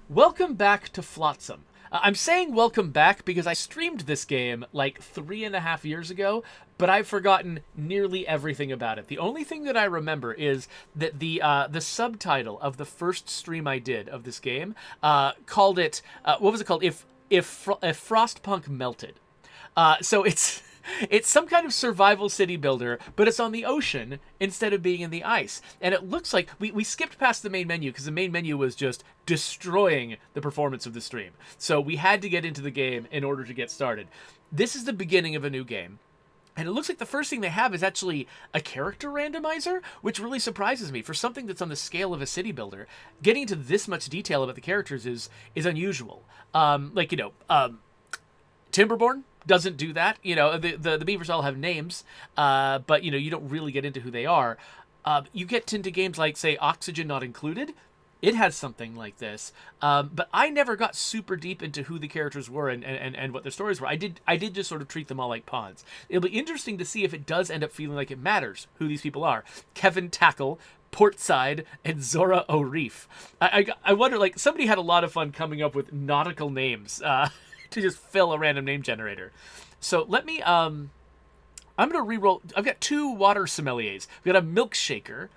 Welcome back to Flotsam. I'm saying welcome back because I streamed this game like 3.5 years ago, but I've forgotten nearly everything about it. The only thing that I remember is that the subtitle of the first stream I did of this game called it what was it called? If Frostpunk melted. So it's some kind of survival city builder, but it's on the ocean instead of being in the ice. And it looks like we skipped past the main menu because the main menu was just destroying the performance of the stream. So we had to get into the game in order to get started. This is the beginning of a new game. And it looks like the first thing they have is actually a character randomizer, which really surprises me. For something that's on the scale of a city builder, getting into this much detail about the characters is unusual. Timberborn doesn't do that. The beavers all have names, but you don't really get into who they are. You get into games like, say, Oxygen Not Included. It has something like this, but I never got super deep into who the characters were and what their stories were. I did just sort of treat them all like pawns. It'll be interesting to see if it does end up feeling like it matters who these people are. Kevin Tackle, Portside, and Zora O'Reef. I wonder, like, somebody had a lot of fun coming up with nautical names to just fill a random name generator. So let me, I'm going to re-roll. I've got two water sommeliers. We've got a milkshaker.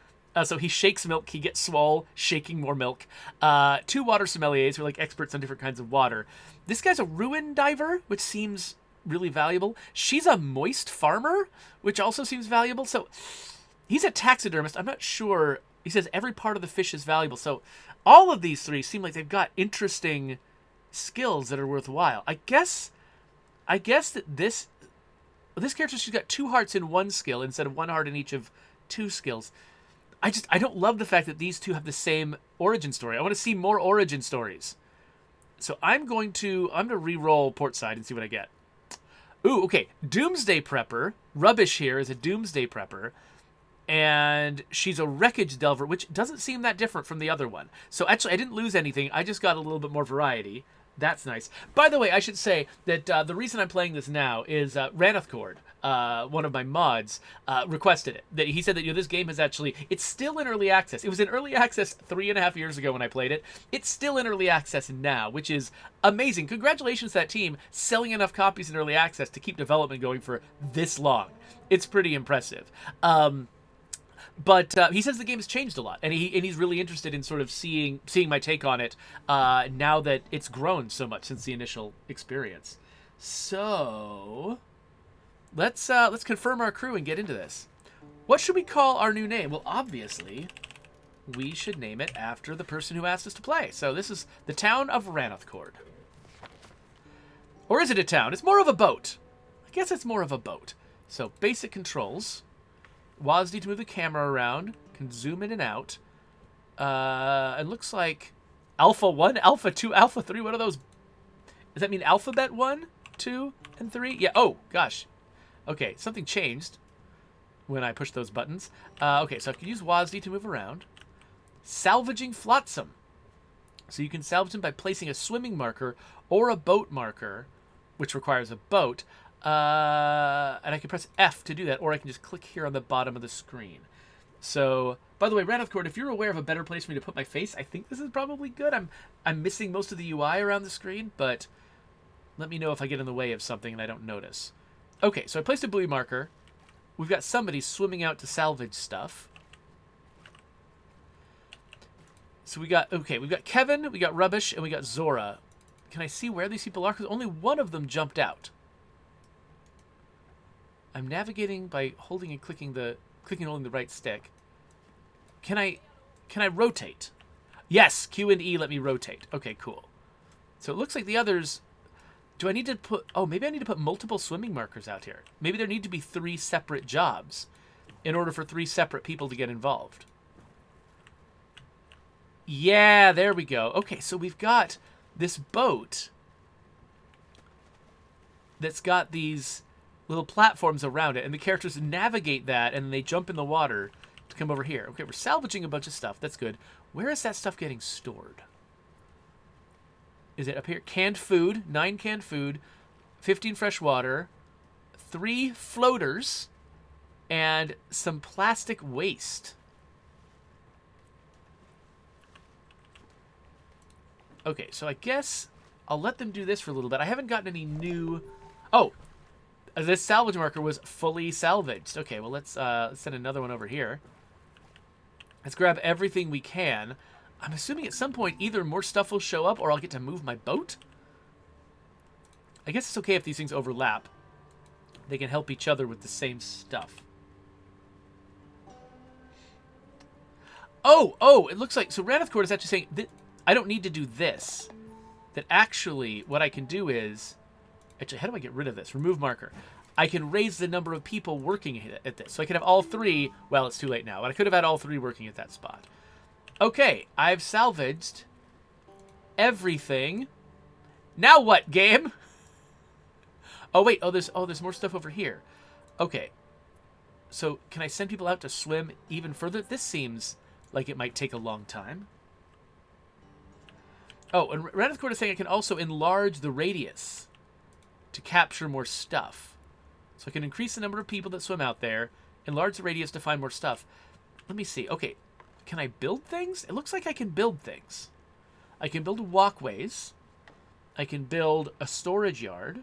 So he shakes milk, he gets swole, shaking more milk. Two water sommeliers who are like experts on different kinds of water. This guy's a ruin diver, which seems really valuable. She's a moist farmer, which also seems valuable. So he's a taxidermist. I'm not sure. He says every part of the fish is valuable. So all of these three seem like they've got interesting skills that are worthwhile. I guess that this character, she's got 2 hearts in one skill instead of 1 heart in each of 2 skills. I don't love the fact that these two have the same origin story. I want to see more origin stories. So I'm going to re-roll Portside and see what I get. Ooh, okay. Doomsday Prepper. Rubbish here is a Doomsday Prepper. And she's a Wreckage Delver, which doesn't seem that different from the other one. So actually, I didn't lose anything. I just got a little bit more variety. That's nice. By the way, I should say that the reason I'm playing this now is Ranhothchord, one of my mods, requested it. That he said that this game is actually, it's still in early access. It was in early access 3.5 years ago when I played it. It's still in early access now, which is amazing. Congratulations to that team selling enough copies in early access to keep development going for this long. It's pretty impressive. But he says the game has changed a lot, and he's really interested in sort of seeing my take on it now that it's grown so much since the initial experience. So let's confirm our crew and get into this. What should we call our new name? Well, obviously, we should name it after the person who asked us to play. So this is the town of Ranhothchord. Or is it a town? It's more of a boat. I guess it's more of a boat. So basic controls. WASD to move the camera around. Can zoom in and out. It looks like Alpha 1, Alpha 2, Alpha 3. What are those? Does that mean Alphabet 1, 2, and 3? Yeah, oh, gosh. Okay, something changed when I pushed those buttons. Okay, so I can use WASD to move around. Salvaging Flotsam. So you can salvage them by placing a swimming marker or a boat marker, which requires a boat. And I can press F to do that, or I can just click here on the bottom of the screen. So, by the way, Ranhothchord, if you're aware of a better place for me to put my face, I think this is probably good. I'm missing most of the UI around the screen, but let me know if I get in the way of something and I don't notice. Okay, so I placed a buoy marker. We've got somebody swimming out to salvage stuff. So we've got Kevin, we got Rubbish, and we got Zora. Can I see where these people are? Because only one of them jumped out. I'm navigating by holding and holding the right stick. Can I rotate? Yes, Q and E let me rotate. Okay, cool. So it looks like the others, do I need to put, maybe I need to put multiple swimming markers out here. Maybe there need to be 3 separate jobs in order for 3 separate people to get involved. Yeah, there we go. Okay, so we've got this boat that's got these little platforms around it, and the characters navigate that, and then they jump in the water to come over here. Okay, we're salvaging a bunch of stuff. That's good. Where is that stuff getting stored? Is it up here? Canned food, 9 canned food, 15 fresh water, 3 floaters, and some plastic waste. Okay, so I guess I'll let them do this for a little bit. I haven't gotten any new... Oh, this salvage marker was fully salvaged. Okay, well, let's send another one over here. Let's grab everything we can. I'm assuming at some point either more stuff will show up or I'll get to move my boat. I guess it's okay if these things overlap. They can help each other with the same stuff. Oh, it looks like... So Ranhothchord is actually saying that I don't need to do this. That actually what I can do is... Actually, how do I get rid of this? Remove marker. I can raise the number of people working at this. So I can have all three... Well, it's too late now, but I could have had all three working at that spot. Okay, I've salvaged everything. Now what, game? Oh, wait. Oh, there's more stuff over here. Okay. So can I send people out to swim even further? This seems like it might take a long time. Oh, and Ranhothchord is saying I can also enlarge the radius to capture more stuff. So I can increase the number of people that swim out there, enlarge the radius to find more stuff. Let me see. Okay. Can I build things? It looks like I can build things. I can build walkways. I can build a storage yard.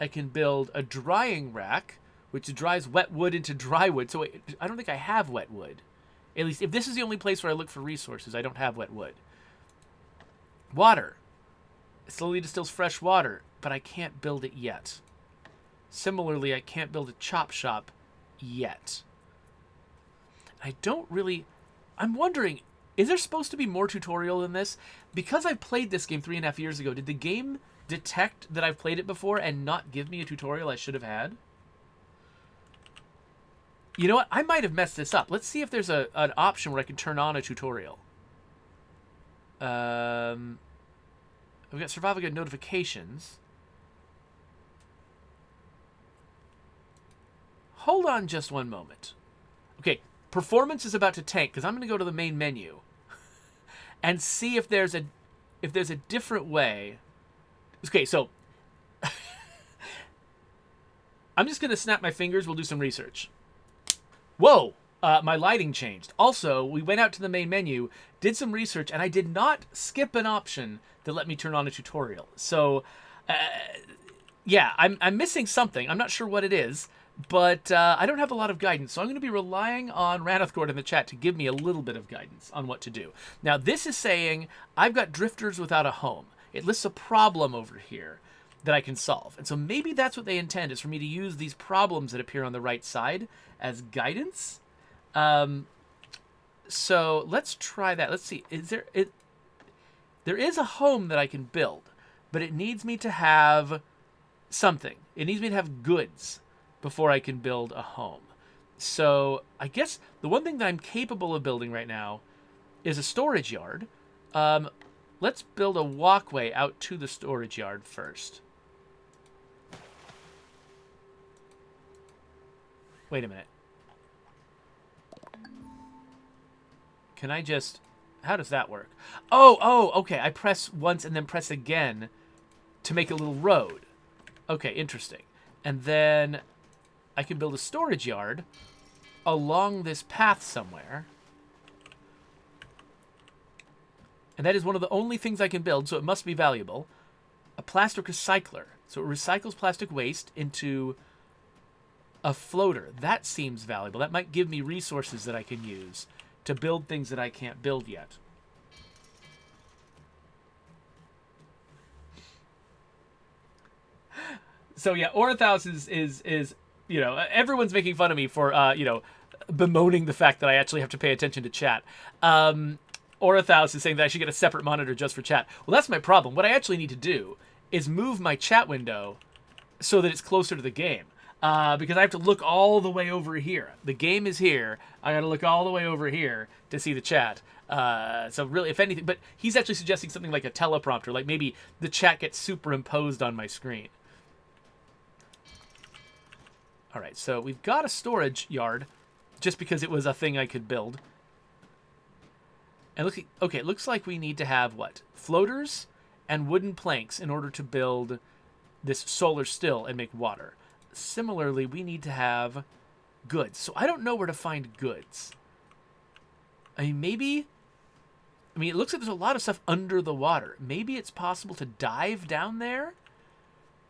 I can build a drying rack, which dries wet wood into dry wood. So I don't think I have wet wood. At least if this is the only place where I look for resources, I don't have wet wood. Water. It slowly distills fresh water, but I can't build it yet. Similarly, I can't build a chop shop yet. I don't really... I'm wondering, is there supposed to be more tutorial than this? Because I played this game 3.5 years ago, did the game detect that I've played it before and not give me a tutorial I should have had? You know what? I might have messed this up. Let's see if there's an option where I can turn on a tutorial. We've got survival guide notifications. Hold on just one moment. Okay, performance is about to tank because I'm going to go to the main menu and see if there's a different way. Okay, so I'm just going to snap my fingers. We'll do some research. Whoa, my lighting changed. Also, we went out to the main menu, did some research, and I did not skip an option that let me turn on a tutorial. So, yeah, I'm missing something. I'm not sure what it is, but I don't have a lot of guidance. So I'm going to be relying on Ranhothchord in the chat to give me a little bit of guidance on what to do. Now, this is saying I've got drifters without a home. It lists a problem over here that I can solve. And so maybe that's what they intend, is for me to use these problems that appear on the right side as guidance. So let's try that. Let's see. There is a home that I can build, but it needs me to have something. It needs me to have goods before I can build a home. So I guess the one thing that I'm capable of building right now is a storage yard. Let's build a walkway out to the storage yard first. Wait a minute. Can I just... How does that work? Oh, okay. I press once and then press again to make a little road. Okay, interesting. And then I can build a storage yard along this path somewhere. And that is one of the only things I can build, so it must be valuable. A plastic recycler. So it recycles plastic waste into a floater. That seems valuable. That might give me resources that I can use to build things that I can't build yet. So yeah, Orathaus is you know, everyone's making fun of me for you know, bemoaning the fact that I actually have to pay attention to chat. Orathaus is saying that I should get a separate monitor just for chat. Well, that's my problem. What I actually need to do is move my chat window so that it's closer to the game. Because I have to look all the way over here. The game is here. I got to look all the way over here to see the chat. So really, if anything, but he's actually suggesting something like a teleprompter, like maybe the chat gets superimposed on my screen. All right, so we've got a storage yard just because it was a thing I could build. And look, okay, it looks like we need to have what? Floaters and wooden planks in order to build this solar still and make water. Similarly, we need to have goods. So I don't know where to find goods. I mean, maybe I mean, it looks like there's a lot of stuff under the water. Maybe it's possible to dive down there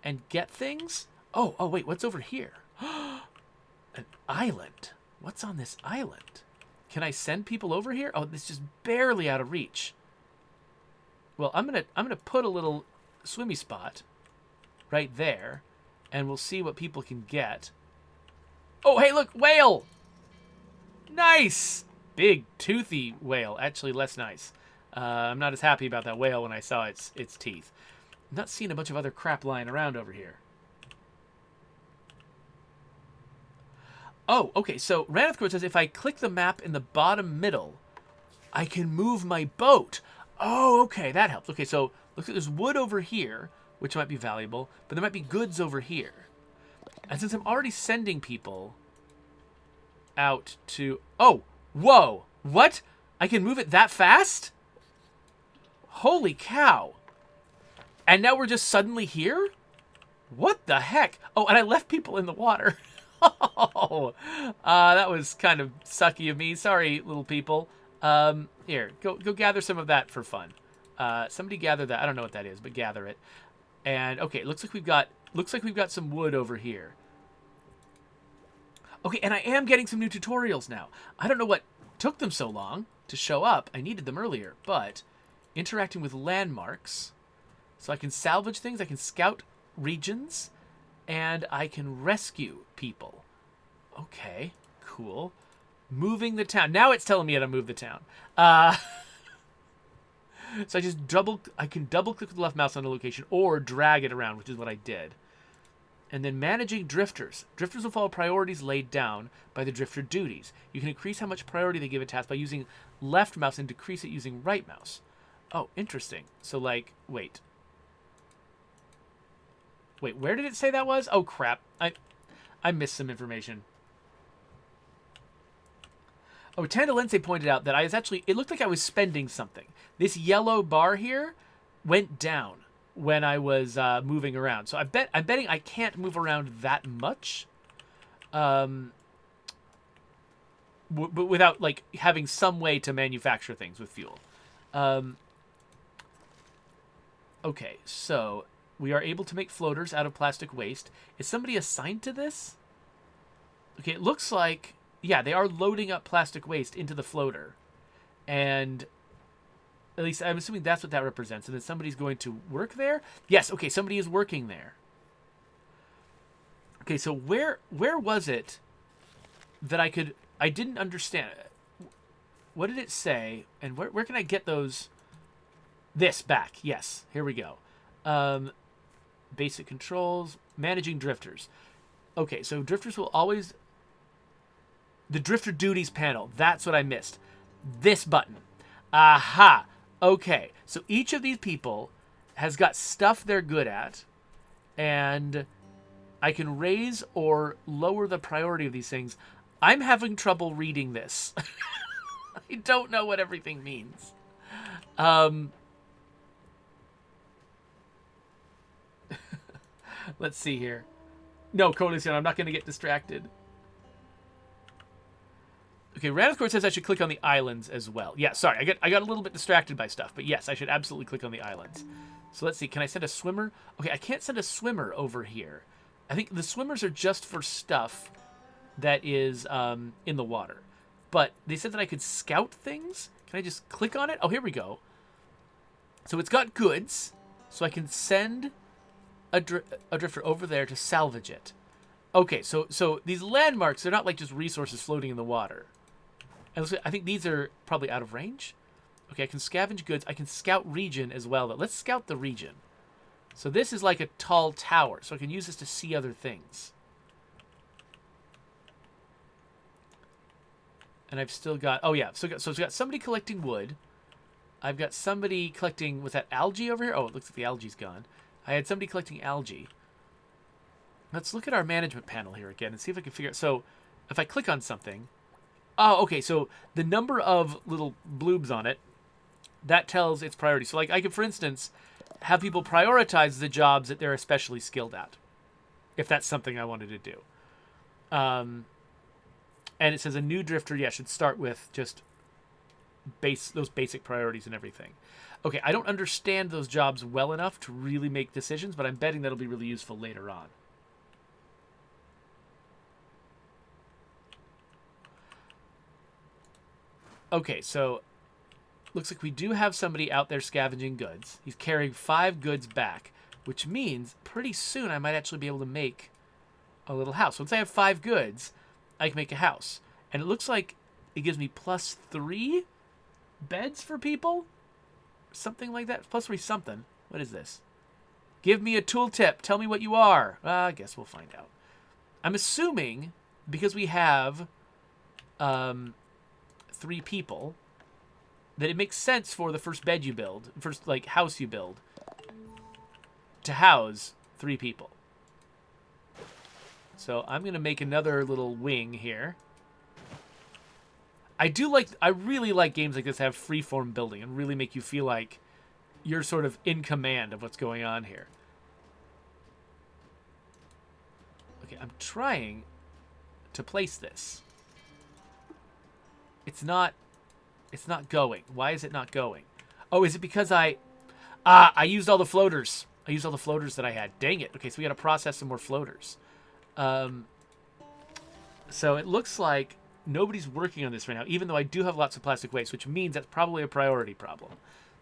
and get things? Oh, wait, what's over here? An island. What's on this island? Can I send people over here? Oh, this is just barely out of reach. Well, I'm gonna put a little swimmy spot right there, and we'll see what people can get. Oh, hey, look, whale! Nice! Big, toothy whale. Actually, less nice. I'm not as happy about that whale when I saw its teeth. I'm not seeing a bunch of other crap lying around over here. Oh, okay, so Ranhothchord says if I click the map in the bottom middle, I can move my boat. Oh, okay, that helps. Okay, so looks like there's wood over here, which might be valuable, but there might be goods over here. And since I'm already sending people out to... Oh, whoa, what? I can move it that fast? Holy cow. And now we're just suddenly here? What the heck? Oh, and I left people in the water. Oh, that was kind of sucky of me. Sorry, little people. Here, go gather some of that for fun. Somebody gather that. I don't know what that is, but gather it. And okay, looks like we've got some wood over here. Okay, and I am getting some new tutorials now. I don't know what took them so long to show up. I needed them earlier, but interacting with landmarks, so I can salvage things, I can scout regions, and I can rescue people. Okay, cool. Moving the town. Now it's telling me how to move the town. So I can double click with the left mouse on a location or drag it around, which is what I did. And then managing drifters. Drifters will follow priorities laid down by the drifter duties. You can increase how much priority they give a task by using left mouse and decrease it using right mouse. Oh, interesting. So like, wait, where did it say that was? Oh crap. I missed some information. Oh, Tandalense pointed out that it looked like I was spending something. This yellow bar here went down when I was moving around. So I'm betting I can't move around that much. But without like having some way to manufacture things with fuel. Okay, so we are able to make floaters out of plastic waste. Is somebody assigned to this? Okay, it looks like, yeah, they are loading up plastic waste into the floater. And at least I'm assuming that's what that represents. And then somebody's going to work there? Yes, okay, somebody is working there. Okay, so where was it that I didn't understand. What did it say? And where can I get those? This back. Yes, here we go. Basic controls, managing drifters. Okay, so drifters will always... The drifter duties panel. That's what I missed. This button. Aha. Okay, so each of these people has got stuff they're good at, and I can raise or lower the priority of these things. I'm having trouble reading this. I don't know what everything means. Let's see here. No, Coalition, I'm not going to get distracted. Okay, Ranhothchord says I should click on the islands as well. Yeah, sorry, I got a little bit distracted by stuff, but yes, I should absolutely click on the islands. So let's see, can I send a swimmer? Okay, I can't send a swimmer over here. I think the swimmers are just for stuff that is in the water. But they said that I could scout things. Can I just click on it? Oh, here we go. So it's got goods, so I can send a drifter over there to salvage it. Okay, so these landmarks, they're not like just resources floating in the water. And I think these are probably out of range. Okay, I can scavenge goods. I can scout region as well. But let's scout the region. So this is like a tall tower, so I can use this to see other things. And I've still got... Oh, yeah. So it's got somebody collecting wood. I've got somebody collecting... Was that algae over here? Oh, it looks like the algae's gone. I had somebody collecting algae. Let's look at our management panel here again and see if I can figure out... So if I click on something... Oh, okay. So the number of little bloobs on it, that tells its priority. So like I could, for instance, have people prioritize the jobs that they're especially skilled at, if that's something I wanted to do. And it says a new drifter, yeah, should start with just those basic priorities and everything. Okay, I don't understand those jobs well enough to really make decisions, but I'm betting that'll be really useful later on. Okay, so looks like we do have somebody out there scavenging goods. He's carrying 5 goods back, which means pretty soon I might actually be able to make a little house. Once I have 5 goods, I can make a house. And it looks like it gives me +3 beds for people? Something like that. +3 something. What is this? Give me a tooltip. Tell me what you are. I guess we'll find out. I'm assuming because we have 3 people that it makes sense for the first bed you build, first like house you build, to house 3 people. So I'm gonna make another little wing here. I really like games like this that have freeform building and really make you feel like you're sort of in command of what's going on here. Okay, I'm trying to place this. It's not going. Why is it not going? Oh, is it because I used all the floaters. I used all the floaters that I had. Dang it. Okay, so we got to process some more floaters. So it looks like nobody's working on this right now, even though I do have lots of plastic waste, which means that's probably a priority problem.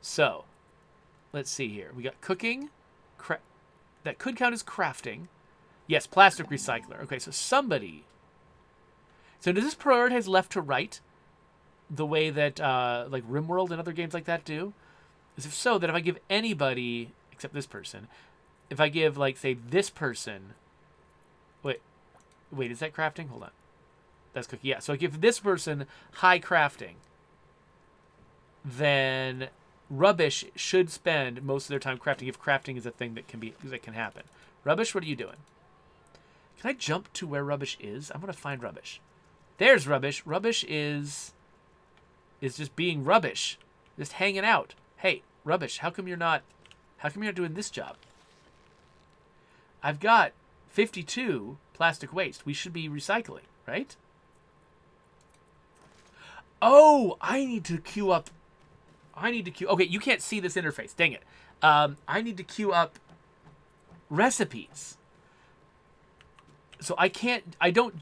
So let's see here. We got cooking. That could count as crafting. Yes, plastic recycler. Okay, so somebody. So does this prioritize left to right the way that like RimWorld and other games like that do? If so, then if I give anybody, except this person, if I give, like, say, this person... Wait, is that crafting? Hold on. That's cooking. Yeah, so I give this person high crafting. Then Rubbish should spend most of their time crafting if crafting is a thing that can happen. Rubbish, what are you doing? Can I jump to where Rubbish is? I'm going to find Rubbish. There's Rubbish. Rubbish is just being Rubbish. Just hanging out. Hey, Rubbish, how come you're not doing this job? I've got 52 plastic waste. We should be recycling, right? Oh, I need to queue up. Okay, you can't see this interface. Dang it. I need to queue up recipes. So people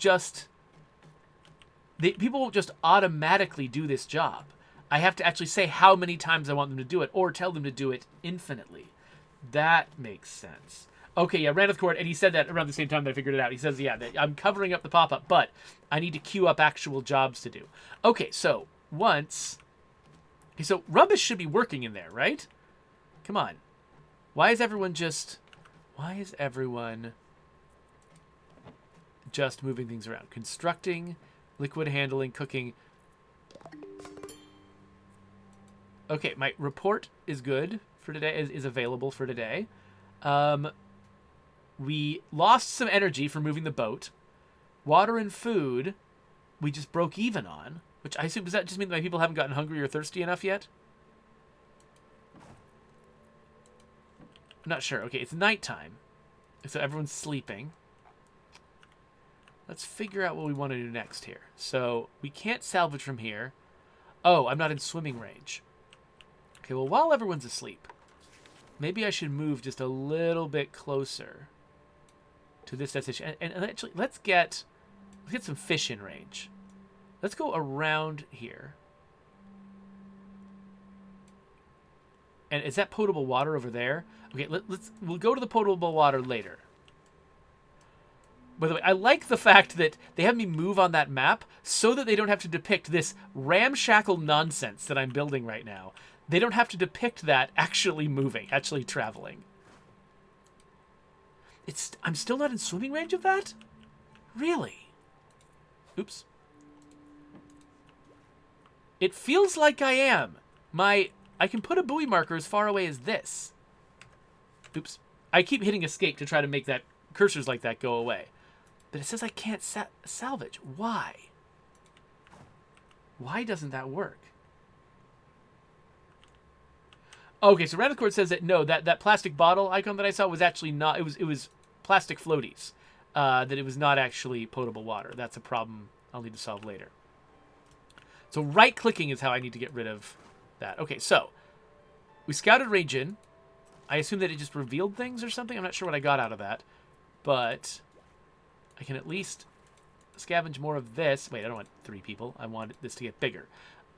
won't just automatically do this job. I have to actually say how many times I want them to do it or tell them to do it infinitely. That makes sense. Okay, yeah, Ranhothchord, and he said that around the same time that I figured it out. He says, yeah, that I'm covering up the pop-up, but I need to queue up actual jobs to do. Okay, so so Rubbish should be working in there, right? Come on. Why is everyone just moving things around? Constructing, liquid handling, cooking. Okay, my report is good for today, is available for today. We lost some energy for moving the boat. Water and food, we just broke even on. Which I assume, does that just mean that my people haven't gotten hungry or thirsty enough yet? I'm not sure. Okay, it's nighttime. So everyone's sleeping. Let's figure out what we want to do next here. So we can't salvage from here. Oh, I'm not in swimming range. Okay, well, while everyone's asleep, maybe I should move just a little bit closer to this destination. And actually, let's get some fish in range. Let's go around here. And is that potable water over there? Okay, we'll go to the potable water later. By the way, I like the fact that they have me move on that map so that they don't have to depict this ramshackle nonsense that I'm building right now. They don't have to depict that actually moving, actually traveling. I'm still not in swimming range of that? Really? Oops. It feels like I am. I can put a buoy marker as far away as this. Oops. I keep hitting escape to try to make that cursors like that go away. But it says I can't salvage. Why? Why doesn't that work? Okay, so Ranhothchord says that no, that plastic bottle icon that I saw was actually not. It was plastic floaties. That it was not actually potable water. That's a problem I'll need to solve later. So right-clicking is how I need to get rid of that. Okay, so we scouted region. I assume that it just revealed things or something. I'm not sure what I got out of that. But I can at least scavenge more of this. Wait, I don't want 3 people. I want this to get bigger.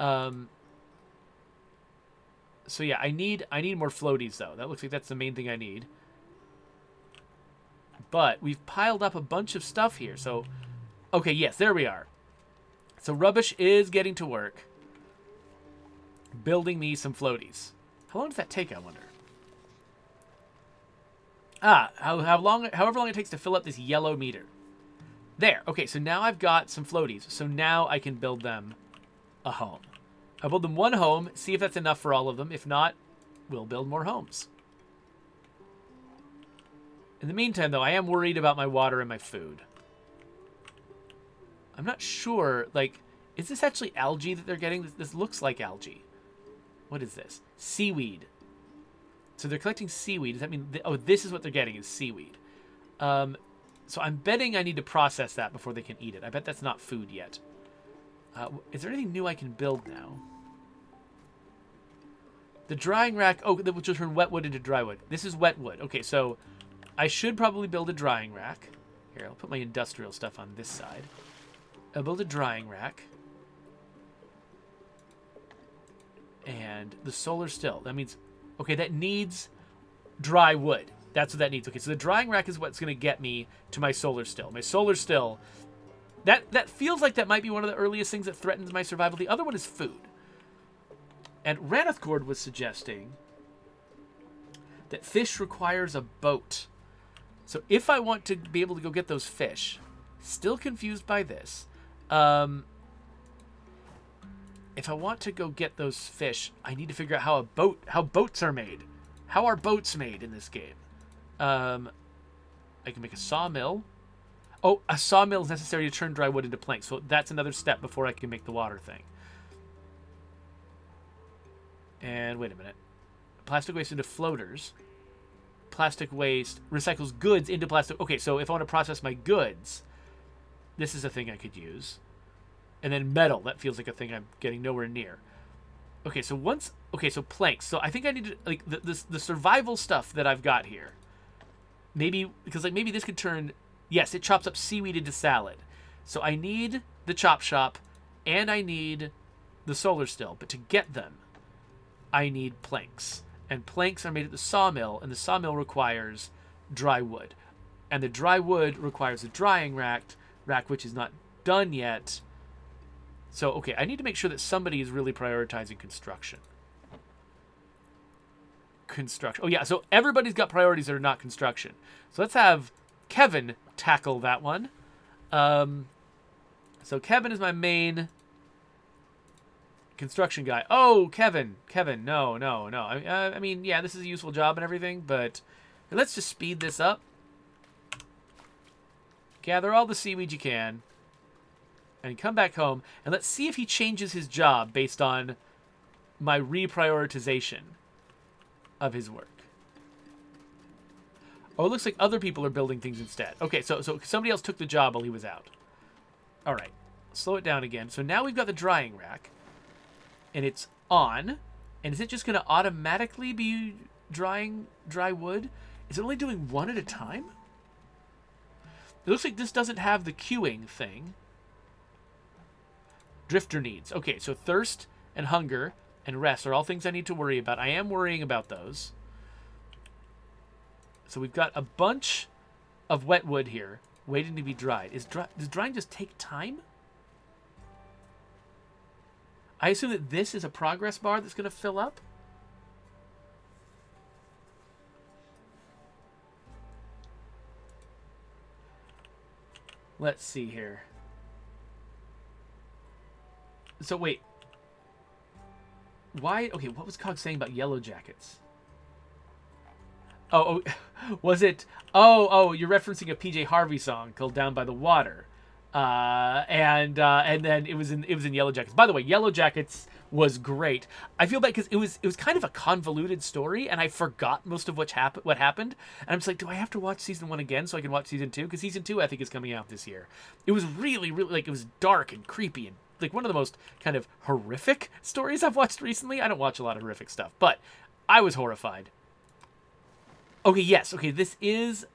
So yeah, I need more floaties, though. That looks like that's the main thing I need. But we've piled up a bunch of stuff here. So, okay, yes, there we are. So Rubbish is getting to work building me some floaties. How long does that take, I wonder? However long it takes to fill up this yellow meter. There. Okay, so now I've got some floaties. So now I can build them a home. I'll build them 1 home, see if that's enough for all of them. If not, we'll build more homes. In the meantime, though, I am worried about my water and my food. I'm not sure, like, is this actually algae that they're getting? This looks like algae. What is this? Seaweed. So they're collecting seaweed. Does that mean... oh, this is what they're getting, is seaweed. So I'm betting I need to process that before they can eat it. I bet that's not food yet. Is there anything new I can build now? The drying rack... oh, that will just turn wet wood into dry wood. This is wet wood. Okay, so I should probably build a drying rack. Here, I'll put my industrial stuff on this side. I'll build a drying rack. And the solar still. That means... okay, that needs dry wood. That's what that needs. Okay, so the drying rack is what's going to get me to my solar still. My solar still... That feels like that might be one of the earliest things that threatens my survival. The other one is food. And Ranhothchord was suggesting that fish requires a boat. So if I want to be able to go get those fish, still confused by this. If I want to go get those fish, I need to figure out how boats are made. How are boats made in this game? I can make a sawmill. Oh, a sawmill is necessary to turn dry wood into planks. So that's another step before I can make the water thing. And wait a minute. Plastic waste into floaters. Plastic waste recycles goods into plastic. Okay, so if I want to process my goods, this is a thing I could use. And then metal. That feels like a thing I'm getting nowhere near. Okay, so so planks. So I think I need to, like, the survival stuff that I've got here. Maybe, because, like, maybe this could turn... yes, it chops up seaweed into salad. So I need the chop shop, and I need the solar still. But to get them, I need planks. And planks are made at the sawmill, and the sawmill requires dry wood. And the dry wood requires a drying rack which is not done yet. So, okay, I need to make sure that somebody is really prioritizing construction. Oh, yeah, so everybody's got priorities that are not construction. So let's have Kevin tackle that one. So Kevin is my main construction guy. Oh, Kevin, no. I mean, yeah, this is a useful job and everything, but let's just speed this up. Gather all the seaweed you can. And come back home, and let's see if he changes his job based on my reprioritization of his work. Oh, it looks like other people are building things instead. Okay, so somebody else took the job while he was out. All right, slow it down again. So now we've got the drying rack, and it's on. And is it just going to automatically be drying dry wood? Is it only doing one at a time? It looks like this doesn't have the queuing thing. Drifter needs. Okay, so thirst and hunger and rest are all things I need to worry about. I am worrying about those. So we've got a bunch of wet wood here waiting to be dried. Does drying just take time? I assume that this is a progress bar that's going to fill up. Let's see here. So wait, why? Okay, what was Cog saying about yellow jackets? Oh, was it? Oh, you're referencing a PJ Harvey song called "Down by the Water," and then it was in Yellow Jackets. By the way, Yellow Jackets was great. I feel bad because it was kind of a convoluted story, and I forgot most of what happened. And I'm just like, do I have to watch season 1 again so I can watch season 2? Because season 2 I think is coming out this year. It was really, really, like, it was dark and creepy and like one of the most kind of horrific stories I've watched recently. I don't watch a lot of horrific stuff, but I was horrified. Okay, yes. Okay, this is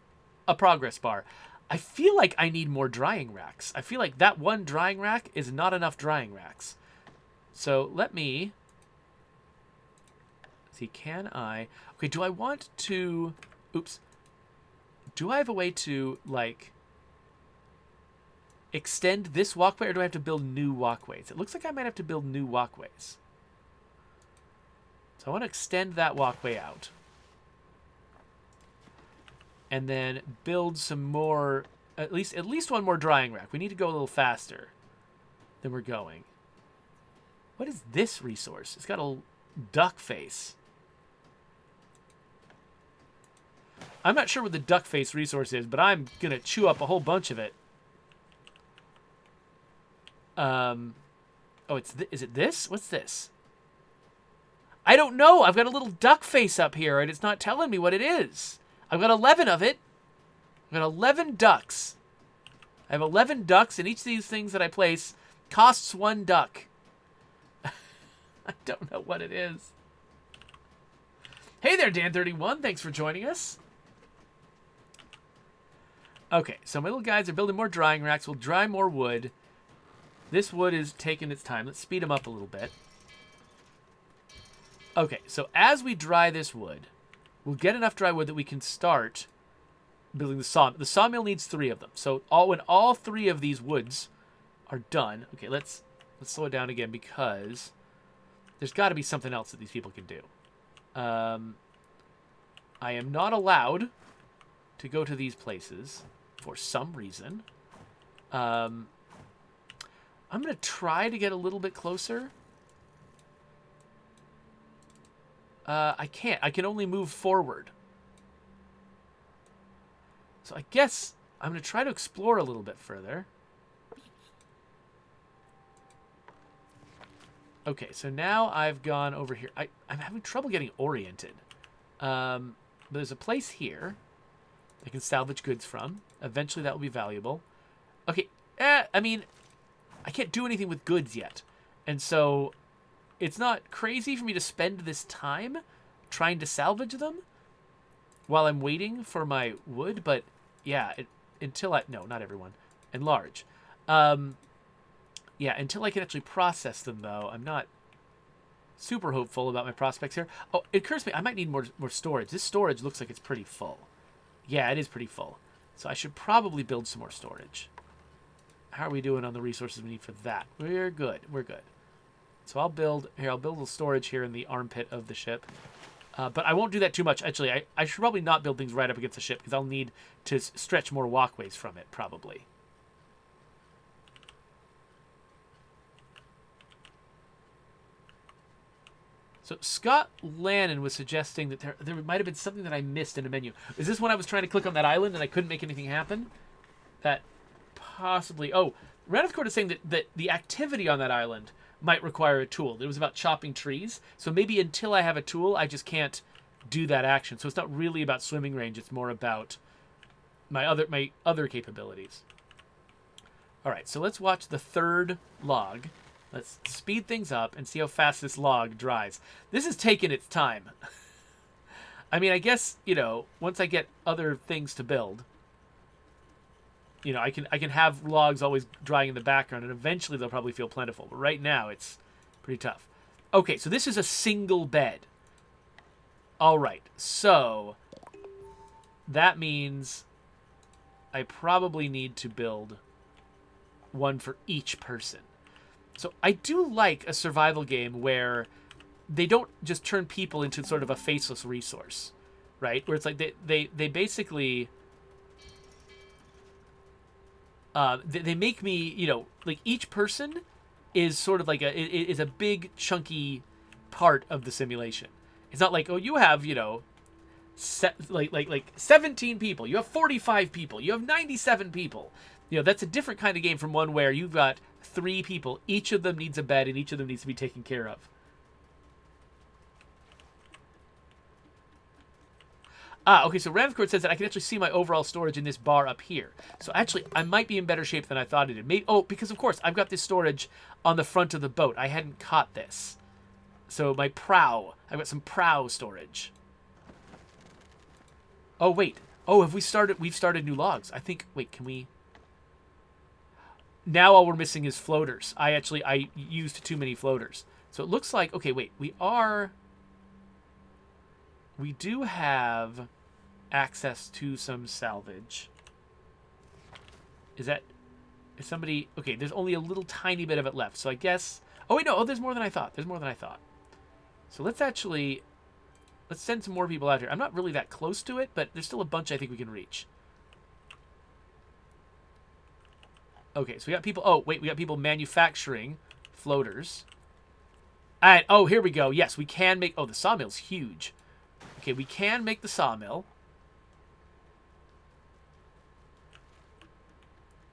a progress bar. I feel like I need more drying racks. I feel like that one drying rack is not enough drying racks. So let me see, can I... Okay, do I want to... Oops. Do I have a way to, like, extend this walkway, or do I have to build new walkways? It looks like I might have to build new walkways. So I want to extend that walkway out. And then build some more, at least one more drying rack. We need to go a little faster than we're going. What is this resource? It's got a duck face. I'm not sure what the duck face resource is, but I'm going to chew up a whole bunch of it. Oh, is it this? What's this? I don't know. I've got a little duck face up here, and it's not telling me what it is. I've got 11 of it. I've got 11 ducks. I have 11 ducks, and each of these things that I place costs 1 duck. I don't know what it is. Hey there, Dan31. Thanks for joining us. Okay, so my little guys are building more drying racks. We'll dry more wood. This wood is taking its time. Let's speed them up a little bit. Okay, so as we dry this wood, we'll get enough dry wood that we can start building the sawmill. The sawmill needs 3 of them. So when all 3 of these woods are done... Okay, let's slow it down again because there's got to be something else that these people can do. I am not allowed to go to these places for some reason. I'm going to try to get a little bit closer. I can't. I can only move forward. So I guess I'm going to try to explore a little bit further. Okay, so now I've gone over here. I'm having trouble getting oriented. But there's a place here I can salvage goods from. Eventually that will be valuable. Okay, I mean, I can't do anything with goods yet. And so it's not crazy for me to spend this time trying to salvage them while I'm waiting for my wood. But yeah, no, not everyone. Enlarge. Yeah, until I can actually process them, though, I'm not super hopeful about my prospects here. Oh, it occurs to me I might need more storage. This storage looks like it's pretty full. Yeah, it is pretty full. So I should probably build some more storage. How are we doing on the resources we need for that? We're good. We're good. So I'll build a little storage here in the armpit of the ship. But I won't do that too much. Actually, I should probably not build things right up against the ship because I'll need to stretch more walkways from it, probably. So Scott Lannon was suggesting that there might have been something that I missed in a menu. Is this when I was trying to click on that island and I couldn't make anything happen? That possibly... Oh, Ranhothchord is saying that the activity on that island might require a tool. It was about chopping trees. So maybe until I have a tool, I just can't do that action. So it's not really about swimming range. It's more about my other capabilities. All right, so let's watch the third log. Let's speed things up and see how fast this log dries. This is taking its time. I mean, I guess, once I get other things to build, I can have logs always drying in the background, and eventually they'll probably feel plentiful. But right now, it's pretty tough. Okay, so this is a single bed. All right, so that means I probably need to build one for each person. So I do like a survival game where they don't just turn people into sort of a faceless resource, right? Where it's like they basically they make me, like each person is sort of like is a big chunky part of the simulation. It's not like, oh, you have, like 17 people, you have 45 people, you have 97 people. That's a different kind of game from one where you've got 3 people. Each of them needs a bed, and each of them needs to be taken care of. Okay, so Ranhothchord says that I can actually see my overall storage in this bar up here. So actually, I might be in better shape than I thought I did. Maybe, because of course, I've got this storage on the front of the boat. I hadn't caught this. So my prow. I've got some prow storage. Oh, wait. Oh, have we started? We've started new logs. I think, wait, can we? Now all we're missing is floaters. I used too many floaters. So it looks like, okay, wait, we do have access to some salvage. Is somebody, okay, there's only a little tiny bit of it left. So I guess, oh wait, no, there's more than I thought. So let's send some more people out here. I'm not really that close to it, but there's still a bunch I think we can reach. Okay, so we got people, we got people manufacturing floaters. And, here we go. Yes, we can make, the sawmill's huge. Okay, we can make the sawmill.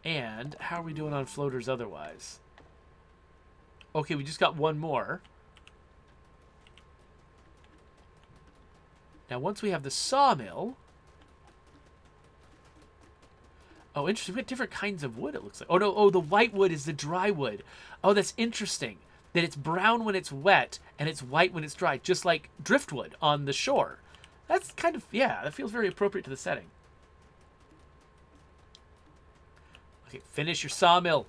And how are we doing on floaters otherwise? Okay, we just got one more. Now, once we have the sawmill... Oh, interesting. We got different kinds of wood, it looks like. Oh, no. Oh, the white wood is the dry wood. Oh, that's interesting. That it's brown when it's wet, and it's white when it's dry. Just like driftwood on the shore. That's kind of... Yeah, that feels very appropriate to the setting. Okay, finish your sawmill.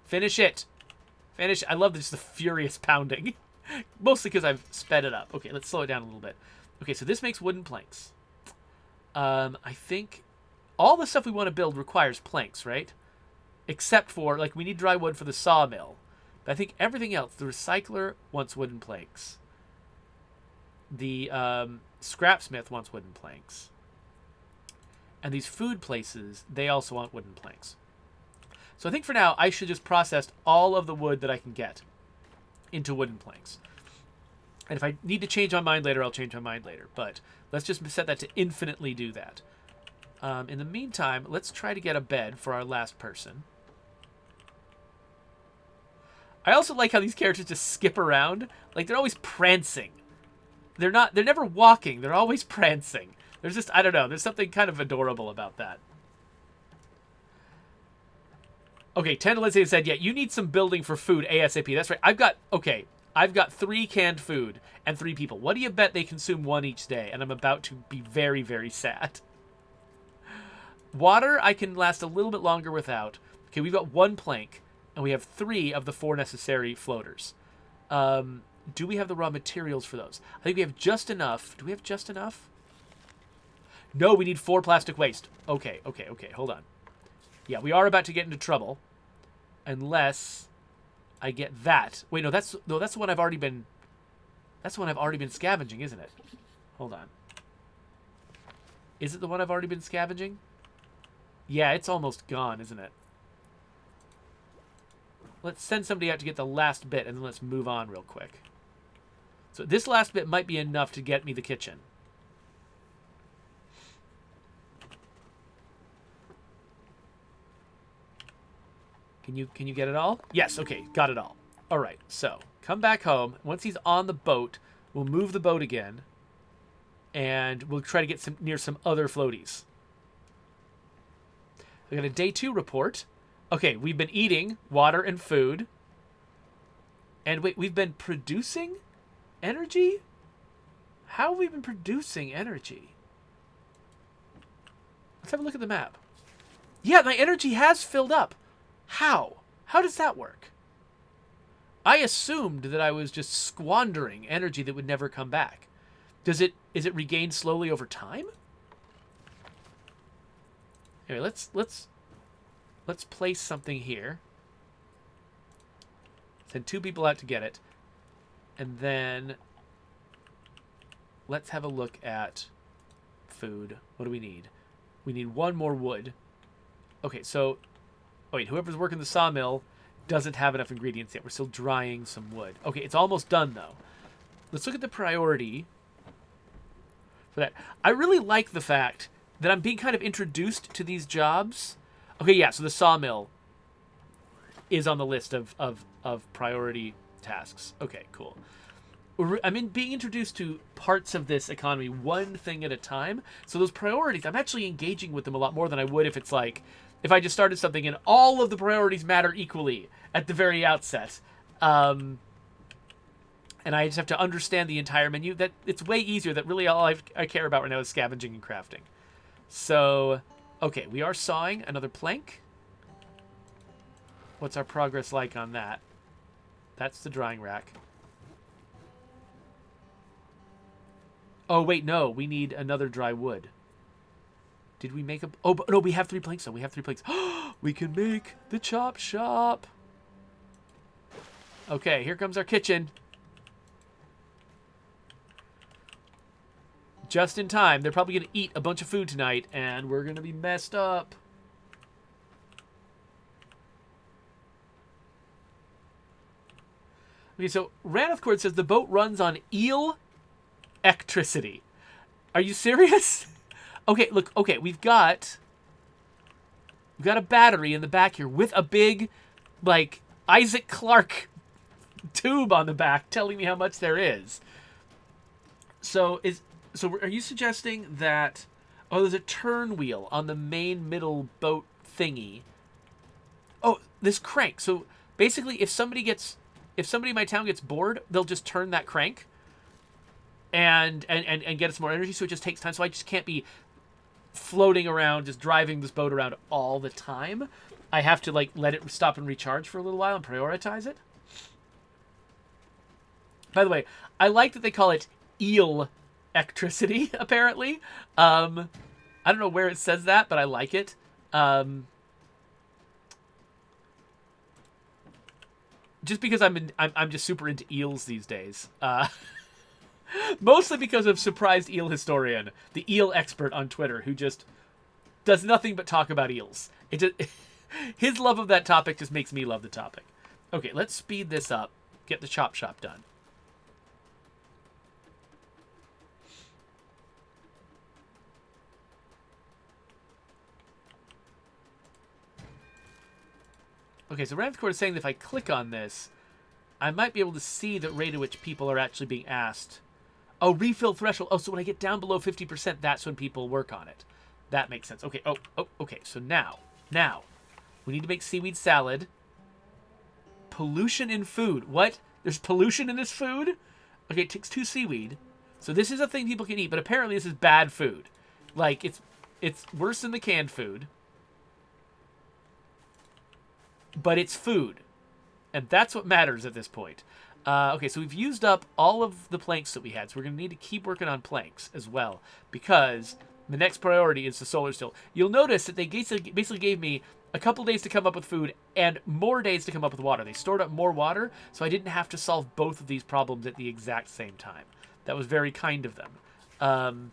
Finish it. Finish. I love this, the furious pounding. Mostly because I've sped it up. Okay, let's slow it down a little bit. Okay, so this makes wooden planks. I think all the stuff we want to build requires planks, right? Except for, like, we need dry wood for the sawmill. But I think everything else, the recycler wants wooden planks. The scrapsmith wants wooden planks. And these food places, they also want wooden planks. So I think for now, I should just process all of the wood that I can get into wooden planks. And if I need to change my mind later, I'll change my mind later. But let's just set that to infinitely do that. In the meantime, let's try to get a bed for our last person. I also like how these characters just skip around. Like, they're always prancing. They're never walking. They're always prancing. There's just, I don't know, there's something kind of adorable about that. Okay, Tendalese said, yeah, you need some building for food ASAP. That's right. I've got 3 canned food and 3 people. What do you bet they consume 1 each day? And I'm about to be very, very sad. Water, I can last a little bit longer without. Okay, we've got 1 plank, and we have 3 of the 4 necessary floaters. Do we have the raw materials for those? I think we have just enough. Do we have just enough? No, we need 4 plastic waste. Okay, hold on. Yeah, we are about to get into trouble. Unless I get that. Wait, no, that's the one I've already been... That's the one I've already been scavenging, isn't it? Hold on. Is it the one I've already been scavenging? Yeah, it's almost gone, isn't it? Let's send somebody out to get the last bit, and then let's move on real quick. So this last bit might be enough to get me the kitchen. Can you get it all? Yes, okay, got it all. All right, so come back home. Once he's on the boat, we'll move the boat again, and we'll try to get near some other floaties. We got a day 2 report. Okay, we've been eating water and food. And wait, we've been producing energy? How have we been producing energy? Let's have a look at the map. Yeah, my energy has filled up. How? How does that work? I assumed that I was just squandering energy that would never come back. Is it regained slowly over time? Anyway, let's place something here. Send 2 people out to get it. And then let's have a look at food. What do we need? We need 1 more wood. Okay, so... Oh, wait, whoever's working the sawmill doesn't have enough ingredients yet. We're still drying some wood. Okay, it's almost done, though. Let's look at the priority for that. I really like the fact that I'm being kind of introduced to these jobs. Okay, yeah, so the sawmill is on the list of priority tasks. Okay, cool. I'm being introduced to parts of this economy one thing at a time. So those priorities, I'm actually engaging with them a lot more than I would if it's like, if I just started something and all of the priorities matter equally at the very outset. And I just have to understand the entire menu. That it's way easier. That really all I care about right now is scavenging and crafting. So, okay, we are sawing another plank. What's our progress like on that? That's the drying rack. Oh, wait, no. We need another dry wood. Did we make a... Oh, no, we have 3 planks, though. We have 3 planks. We can make the chop shop. Okay, here comes our kitchen. Just in time. They're probably going to eat a bunch of food tonight, and we're going to be messed up. Okay, so Ranhothchord says the boat runs on eel electricity. Are you serious? Okay, look. Okay, we've got a battery in the back here with a big, like, Isaac Clarke tube on the back telling me how much there is. So are you suggesting that? Oh, there's a turn wheel on the main middle boat thingy. Oh, this crank. So basically, if somebody in my town gets bored, they'll just turn that crank and get us more energy. So it just takes time. So I just can't be floating around, just driving this boat around all the time. I have to, like, let it stop and recharge for a little while and prioritize it. By the way, I like that they call it eel electricity, apparently. I don't know where it says that, but I like it. Just because I'm just super into eels these days. Mostly because of Surprised Eel Historian, the eel expert on Twitter, who just does nothing but talk about eels. His love of that topic just makes me love the topic. Okay, let's speed this up. Get the chop shop done. Okay, so Ranhothchord is saying that if I click on this, I might be able to see the rate at which people are actually being asked. Oh, refill threshold. Oh, so when I get down below 50%, that's when people work on it. That makes sense. Okay, okay. So now, we need to make seaweed salad. Pollution in food. What? There's pollution in this food? Okay, it takes 2 seaweed. So this is a thing people can eat, but apparently this is bad food. Like, it's worse than the canned food. But it's food. And that's what matters at this point. Okay, so we've used up all of the planks that we had. So we're going to need to keep working on planks as well. Because the next priority is the solar still. You'll notice that they basically gave me a couple days to come up with food and more days to come up with water. They stored up more water, so I didn't have to solve both of these problems at the exact same time. That was very kind of them.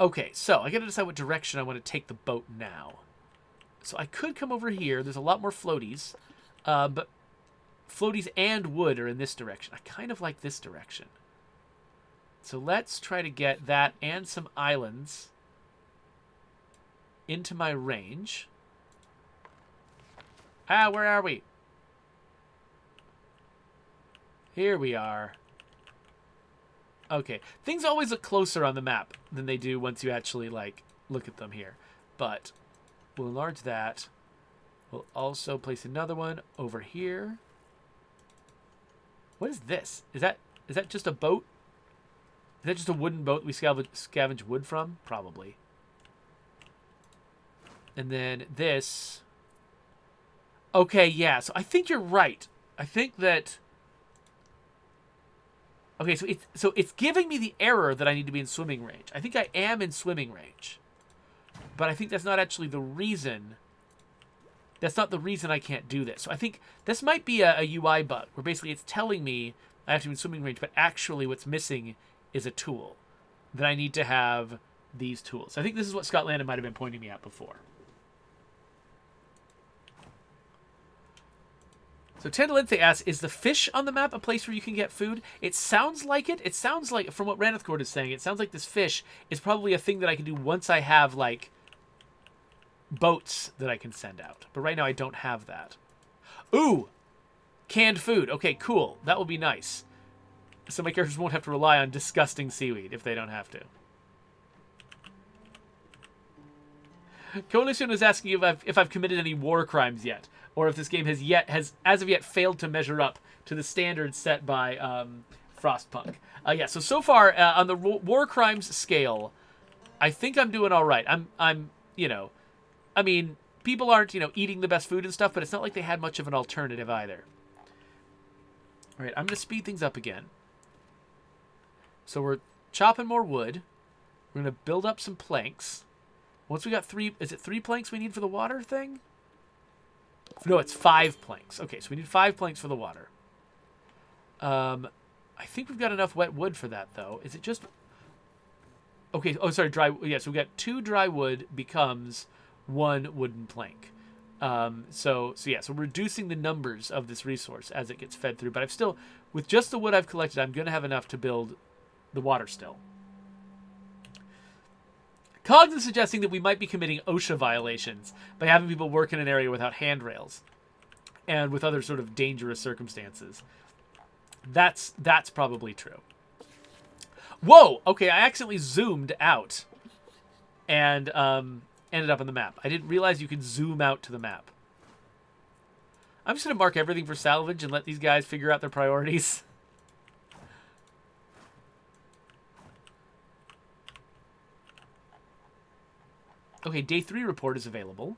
Okay, so I got to decide what direction I want to take the boat now. So I could come over here. There's a lot more floaties. But floaties and wood are in this direction. I kind of like this direction. So let's try to get that and some islands into my range. Where are we? Here we are. Okay. Things always look closer on the map than they do once you actually, like, look at them here. But we'll enlarge that. We'll also place another one over here. What is this? Is that just a boat? Is that just a wooden boat we scavenge wood from? Probably. And then this. Okay, yeah. So I think you're right. I think that. Okay, so it's giving me the error that I need to be in swimming range. I think I am in swimming range. But I think that's not actually the reason. That's not the reason I can't do this. So I think this might be a UI bug, where basically it's telling me I have to be in swimming range, but actually what's missing is a tool. That I need to have these tools. I think this is what Scott Landon might have been pointing me at before. So Tandalinthe asks, is the fish on the map a place where you can get food? It sounds like it. It sounds like, from what Ranhothchord is saying, it sounds like this fish is probably a thing that I can do once I have, like, boats that I can send out. But right now I don't have that. Ooh! Canned food. Okay, cool. That will be nice. So my characters won't have to rely on disgusting seaweed if they don't have to. Coalition was asking if I've committed any war crimes yet, or if this game has as of yet failed to measure up to the standards set by Frostpunk. Yeah. So far on the war crimes scale, I think I'm doing all right. I'm I mean, people aren't eating the best food and stuff, but it's not like they had much of an alternative either. All right, I'm gonna speed things up again. So we're chopping more wood. We're gonna build up some planks. Once we got is it 3 planks we need for the water thing? No, it's 5 planks. Okay, so we need 5 planks for the water. I think we've got enough wet wood for that, though. Is it just... Okay, oh, sorry, dry... Yeah, so we got 2 dry wood becomes 1 wooden plank. So we're reducing the numbers of this resource as it gets fed through. But I've still... With just the wood I've collected, I'm going to have enough to build the water still. Cogs is suggesting that we might be committing OSHA violations by having people work in an area without handrails and with other sort of dangerous circumstances. That's probably true. Whoa! Okay, I accidentally zoomed out and ended up on the map. I didn't realize you could zoom out to the map. I'm just going to mark everything for salvage and let these guys figure out their priorities. Okay, day 3 report is available.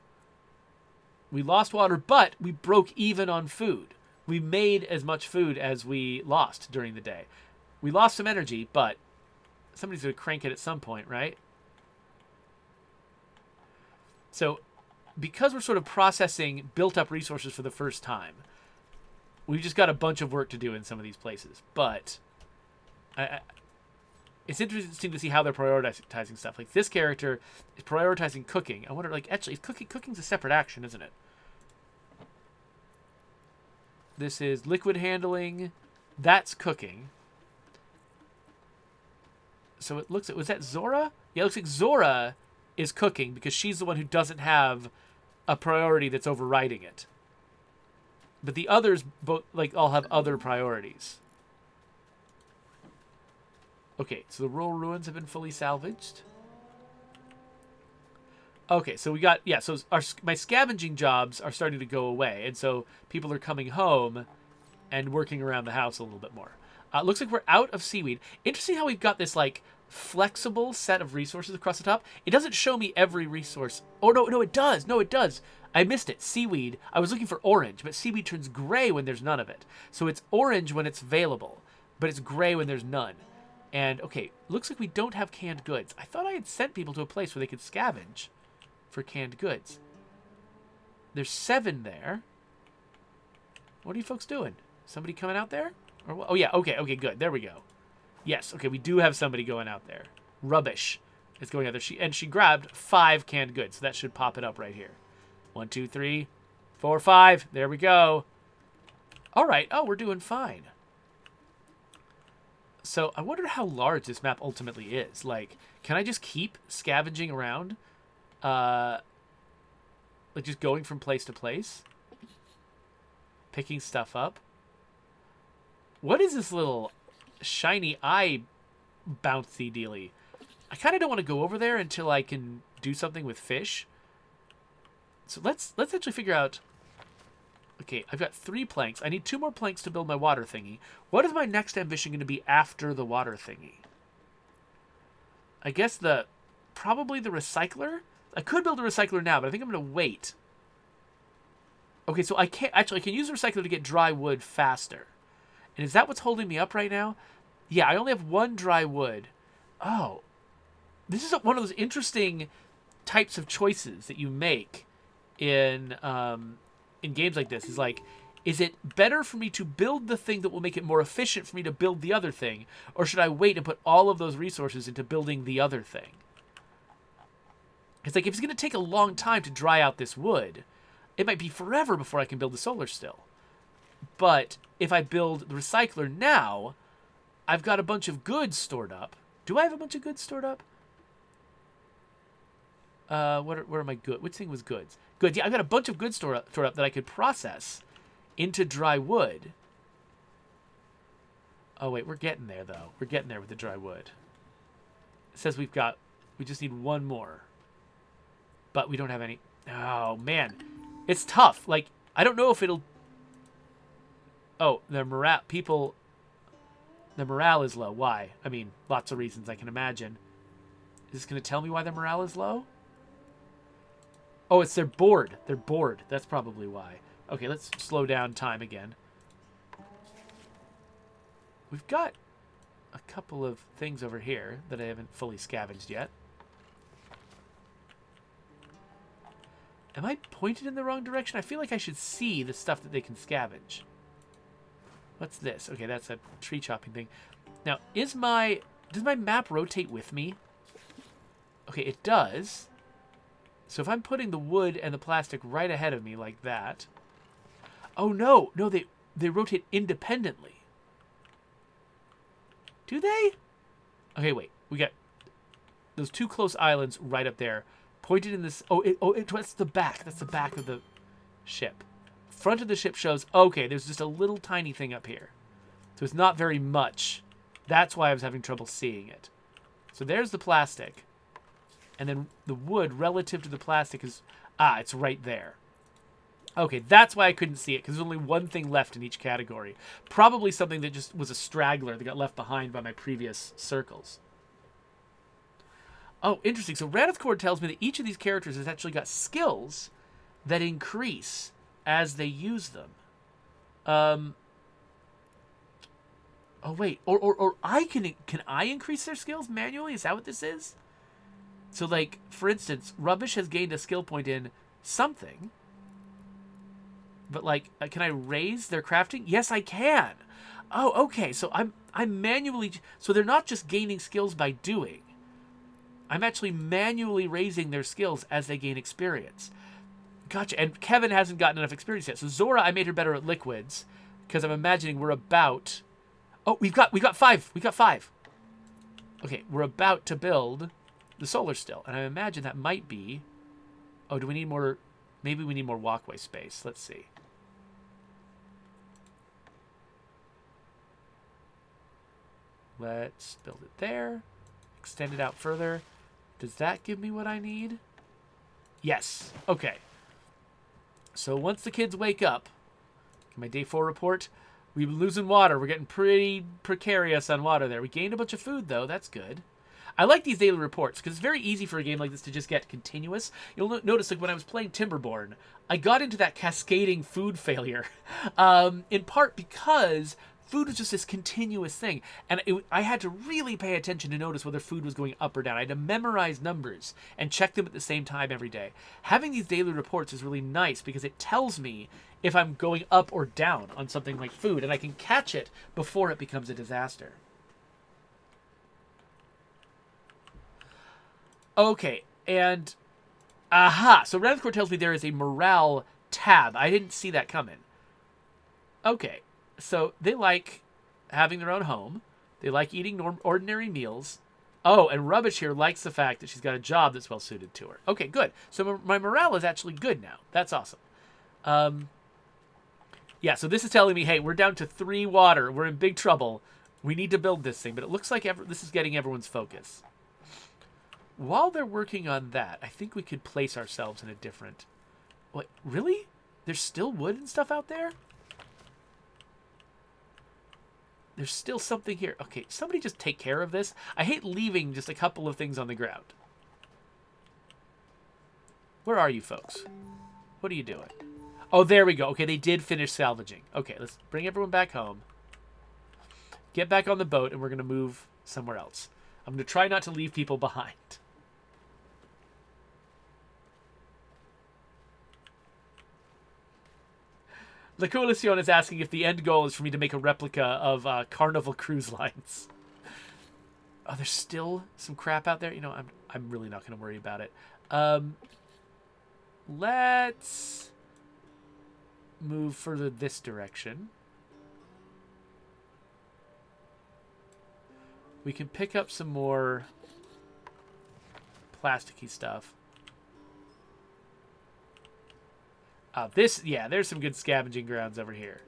We lost water, but we broke even on food. We made as much food as we lost during the day. We lost some energy, but somebody's going to crank it at some point, right? So, because we're sort of processing built-up resources for the first time, we've just got a bunch of work to do in some of these places. But it's interesting to see how they're prioritizing stuff. Like, this character is prioritizing cooking. I wonder, actually, cooking's a separate action, isn't it? This is liquid handling. That's cooking. So it looks like... Was that Zora? Yeah, it looks like Zora is cooking because she's the one who doesn't have a priority that's overriding it. But the others both all have other priorities. Okay, so the rural ruins have been fully salvaged. Okay, so we got... Yeah, so my scavenging jobs are starting to go away. And so people are coming home and working around the house a little bit more. Looks like we're out of seaweed. Interesting how we've got this, flexible set of resources across the top. It doesn't show me every resource. Oh, no, it does. No, it does. I missed it. Seaweed. I was looking for orange, but seaweed turns gray when there's none of it. So it's orange when it's available, but it's gray when there's none. And, okay, looks like we don't have canned goods. I thought I had sent people to a place where they could scavenge for canned goods. There's 7 there. What are you folks doing? Somebody coming out there? Or what? Oh, yeah, okay, good. There we go. Yes, okay, we do have somebody going out there. Rubbish is going out there. She grabbed 5 canned goods, so that should pop it up right here. 1, 2, 3, 4, 5. There we go. All right. Oh, we're doing fine. So I wonder how large this map ultimately is. Can I just keep scavenging around? Just going from place to place? Picking stuff up? What is this little shiny eye bouncy dealy? I kind of don't want to go over there until I can do something with fish. So let's actually figure out... Okay, I've got 3 planks. I need 2 more planks to build my water thingy. What is my next ambition going to be after the water thingy? I guess probably the recycler? I could build a recycler now, but I think I'm going to wait. Okay, so I can use the recycler to get dry wood faster. And is that what's holding me up right now? Yeah, I only have 1 dry wood. Oh. This is one of those interesting types of choices that you make in games like this. Is it better for me to build the thing that will make it more efficient for me to build the other thing? Or should I wait and put all of those resources into building the other thing? It's if it's going to take a long time to dry out this wood, it might be forever before I can build the solar still. But if I build the recycler now, I've got a bunch of goods stored up. Do I have a bunch of goods stored up? Where are my goods? Which thing was goods? Goods. Yeah, I've got a bunch of goods stored up that I could process into dry wood. Oh, wait, we're getting there, though. We're getting there with the dry wood. It says we just need one more. But we don't have any. Oh, man. It's tough. Like, I don't know if it'll... Oh, the morale is low. Why? I mean, lots of reasons I can imagine. Is this going to tell me why their morale is low? Oh, they're bored. They're bored. That's probably why. Okay, let's slow down time again. We've got a couple of things over here that I haven't fully scavenged yet. Am I pointed in the wrong direction? I feel like I should see the stuff that they can scavenge. What's this? Okay, that's a tree chopping thing. Now, does my map rotate with me? Okay, it does. So if I'm putting the wood and the plastic right ahead of me like that... Oh, no. No, they rotate independently. Do they? Okay, wait. We got those two close islands right up there. Pointed in this... That's the back. That's the back of the ship. Front of the ship shows... Okay, there's just a little tiny thing up here. So it's not very much. That's why I was having trouble seeing it. So there's the plastic. And then the wood relative to the plastic is... it's right there. Okay, that's why I couldn't see it, because there's only one thing left in each category. Probably something that just was a straggler that got left behind by my previous circles. Oh, interesting. So Ranhothchord tells me that each of these characters has actually got skills that increase as they use them. Oh, wait. Or can I increase their skills manually? Is that what this is? So, like, for instance, Rubbish has gained a skill point in something. But, like, can I raise their crafting? Yes, I can. Oh, okay. So I'm manually... So they're not just gaining skills by doing. I'm actually manually raising their skills as they gain experience. Gotcha. And Kevin hasn't gotten enough experience yet. So Zora, I made her better at liquids. Because I'm imagining we're about... Oh, we've got 5. We got 5. Okay, we're about to build the solar still. And I imagine that might be... Oh, do we need more... Maybe we need more walkway space. Let's see. Let's build it there. Extend it out further. Does that give me what I need? Yes. Okay. So once the kids wake up, my day 4 report, we've been losing water. We're getting pretty precarious on water there. We gained a bunch of food, though. That's good. I like these daily reports because it's very easy for a game like this to just get continuous. You'll notice, like, when I was playing Timberborn, I got into that cascading food failure, in part because food was just this continuous thing. And I had to really pay attention to notice whether food was going up or down. I had to memorize numbers and check them at the same time every day. Having these daily reports is really nice because it tells me if I'm going up or down on something like food, and I can catch it before it becomes a disaster. Okay, and... Aha! So Ranhothchord tells me there is a morale tab. I didn't see that coming. Okay, so they like having their own home. They like eating ordinary meals. Oh, and Rubbish here likes the fact that she's got a job that's well suited to her. Okay, good. So my morale is actually good now. That's awesome. Yeah, so this is telling me, hey, we're down to 3 water. We're in big trouble. We need to build this thing. But it looks like this is getting everyone's focus. While they're working on that, I think we could place ourselves in a different... Wait, really? There's still wood and stuff out there? There's still something here. Okay, somebody just take care of this. I hate leaving just a couple of things on the ground. Where are you folks? What are you doing? Oh, there we go. Okay, they did finish salvaging. Okay, let's bring everyone back home. Get back on the boat, and we're going to move somewhere else. I'm going to try not to leave people behind. La Coalition is asking if the end goal is for me to make a replica of Carnival Cruise Lines. Oh, there's still some crap out there. You know, I'm really not going to worry about it. Let's move further this direction. We can pick up some more plasticky stuff. There's some good scavenging grounds over here.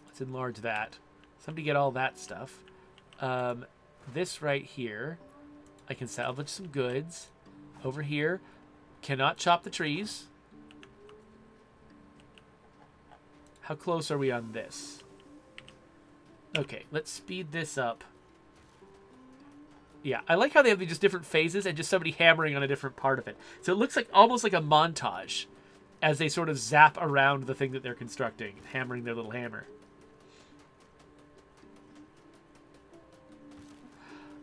Let's enlarge that. Somebody get all that stuff. This right here, I can salvage some goods. Over here, cannot chop the trees. How close are we on this? Okay, let's speed this up. Yeah, I like how they have just different phases and just somebody hammering on a different part of it. So it looks like almost like a montage as they sort of zap around the thing that they're constructing, hammering their little hammer.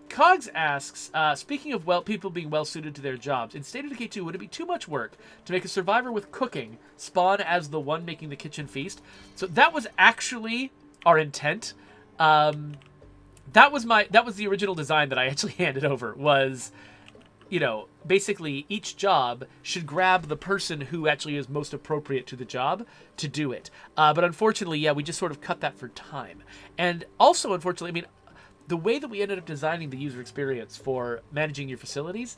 Cogs asks, speaking of people being well-suited to their jobs, in State of Decay 2, would it be too much work to make a survivor with cooking spawn as the one making the kitchen feast? So that was actually our intent. That was the original design that I actually handed over, was, basically each job should grab the person who actually is most appropriate to the job to do it. But unfortunately, we just sort of cut that for time. And also, unfortunately, the way that we ended up designing the user experience for managing your facilities,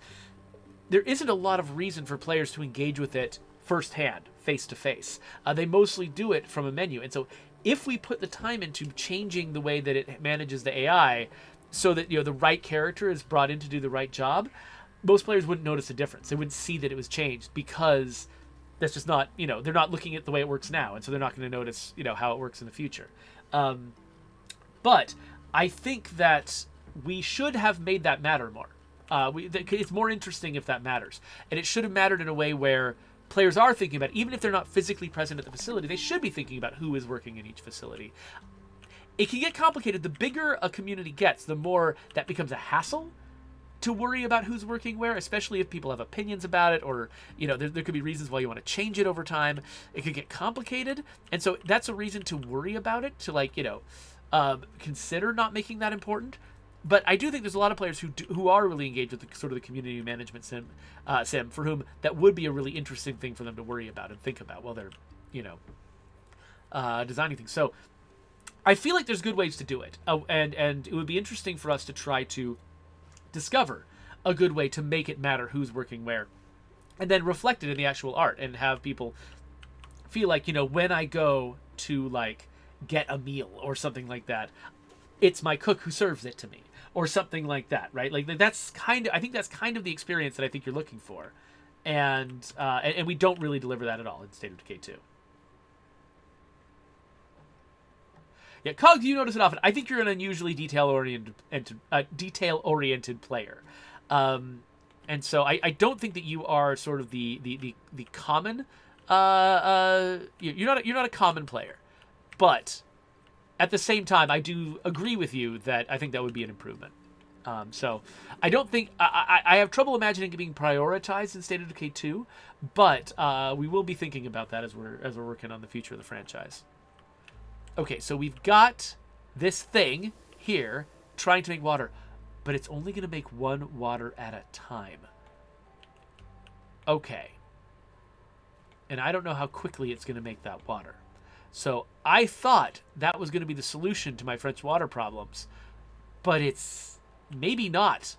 there isn't a lot of reason for players to engage with it firsthand, face-to-face. They mostly do it from a menu. And so if we put the time into changing the way that it manages the AI so that the right character is brought in to do the right job, most players wouldn't notice a difference. They wouldn't see that it was changed because that's just not, they're not looking at the way it works now. And so they're not going to notice, how it works in the future. But I think that we should have made that matter more. It's more interesting if that matters. And it should have mattered in a way where players are thinking about it. Even if they're not physically present at the facility, they should be thinking about who is working in each facility. It can get complicated. The bigger a community gets, the more that becomes a hassle to worry about who's working where, especially if people have opinions about it, or there could be reasons why you want to change it over time. It could get complicated. And so that's a reason to worry about it, to consider not making that important. But I do think there's a lot of players who are really engaged with the community management sim for whom that would be a really interesting thing for them to worry about and think about while they're designing things. So I feel like there's good ways to do it, and it would be interesting for us to try to discover a good way to make it matter who's working where, and then reflect it in the actual art and have people feel like when I go to get a meal or something like that, it's my cook who serves it to me, or something like that, right? I think that's kind of the experience that I think you're looking for, and we don't really deliver that at all in State of Decay 2. Yeah, Cogs, you notice it often. I think you're an unusually detail-oriented player, and so I don't think that you are sort of the common. You're not a common player. But at the same time, I do agree with you that I think that would be an improvement. So I don't think I have trouble imagining it being prioritized in State of Decay 2, but we will be thinking about that as we're working on the future of the franchise. Okay, so we've got this thing here trying to make water, but it's only going to make one water at a time. Okay. And I don't know how quickly it's going to make that water. So I thought that was going to be the solution to my French water problems, but it's maybe not.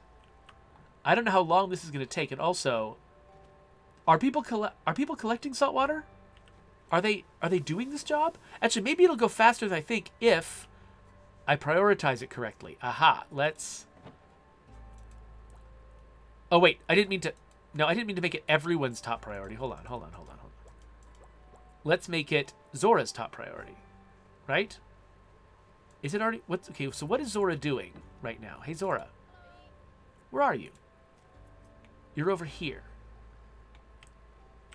I don't know how long this is going to take. And also, are people collecting salt water? Are they doing this job? Actually, maybe it'll go faster than I think if I prioritize it correctly. Aha, let's... Oh, wait, I didn't mean to make it everyone's top priority. Hold on. Let's make it Zora's top priority, right? Is it already... Okay, so what is Zora doing right now? Hey, Zora. Where are you? You're over here.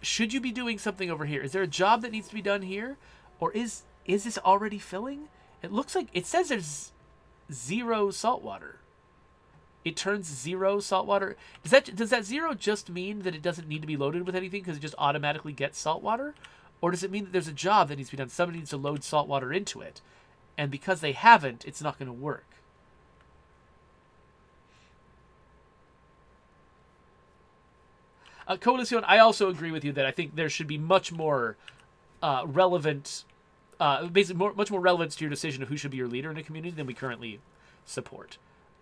Should you be doing something over here? Is there a job that needs to be done here? Or is this already filling? It looks like... It says there's 0 salt water. It turns 0 salt water. Does that 0 just mean that it doesn't need to be loaded with anything because it just automatically gets salt water? Or does it mean that there's a job that needs to be done? Somebody needs to load salt water into it. And because they haven't, it's not going to work. Coalition, I also agree with you that I think there should be much more relevant, much more relevance to your decision of who should be your leader in a community than we currently support.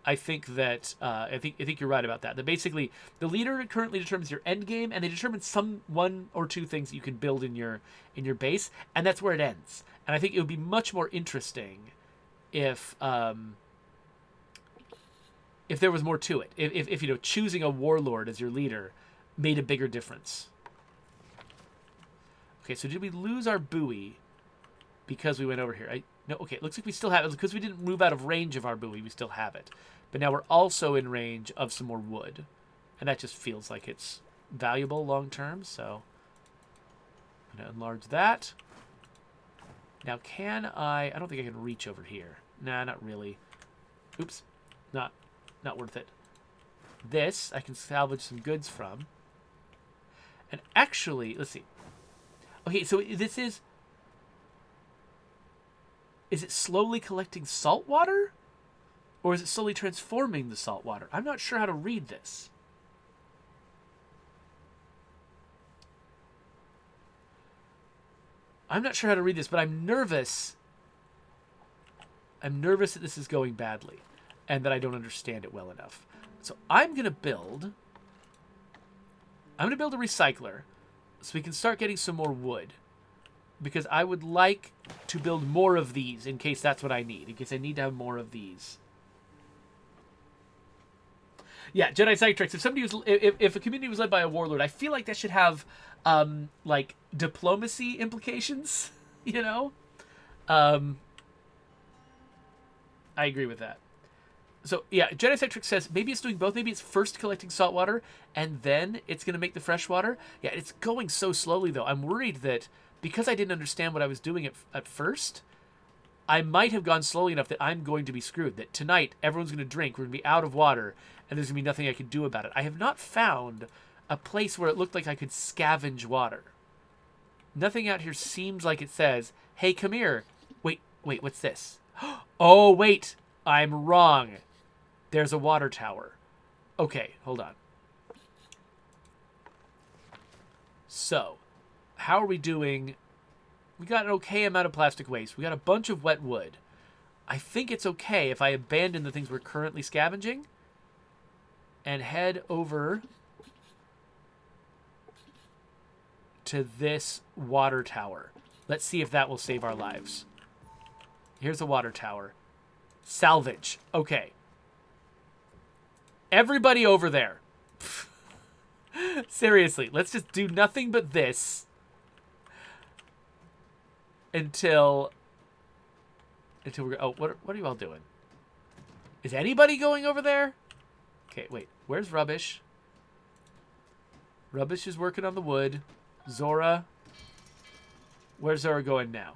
I think that I think you're right about that. That basically the leader currently determines your end game, and they determine some one or two things that you can build in your base, and that's where it ends. And I think it would be much more interesting if there was more to it. If you know, choosing a warlord as your leader made a bigger difference. Okay, so did we lose our buoy because we went over here? No, okay, it looks like we still have it. Because we didn't move out of range of our buoy, we still have it. But now we're also in range of some more wood. And that just feels like it's valuable long term, so I'm going to enlarge that. Now can I don't think I can reach over here. Nah, not really. Oops. Not worth it. This I can salvage some goods from. And actually, let's see. Okay, so this is it slowly collecting salt water? Or is it slowly transforming the salt water? I'm not sure how to read this. I'm not sure how to read this, but I'm nervous. I'm nervous that this is going badly and that I don't understand it well enough. So I'm going to build a recycler so we can start getting some more wood, because I would like to build more of these in case that's what I need, in case I need to have more of these. Yeah, Jedi side tricks. If a community was led by a warlord, I feel like that should have like diplomacy implications, you know? I agree with that. So, yeah, Jedi Centric says maybe it's doing both. Maybe it's first collecting salt water, and then it's going to make the fresh water. Yeah, it's going so slowly, though. I'm worried that because I didn't understand what I was doing at first, I might have gone slowly enough that I'm going to be screwed. That tonight, everyone's going to drink, we're going to be out of water, and there's going to be nothing I can do about it. I have not found a place where it looked like I could scavenge water. Nothing out here seems like it says, hey, come here. Wait, what's this? Oh, wait, I'm wrong. There's a water tower. Okay, hold on. So, how are we doing? We got an okay amount of plastic waste. We got a bunch of wet wood. I think it's okay if I abandon the things we're currently scavenging and head over to this water tower. Let's see if that will save our lives. Here's a water tower. Salvage. Okay. Everybody over there. Seriously, let's just do nothing but this until we're... Oh, what are you all doing? Is anybody going over there? Okay, wait. Where's Rubbish? Rubbish is working on the wood. Zora. Where's Zora going now?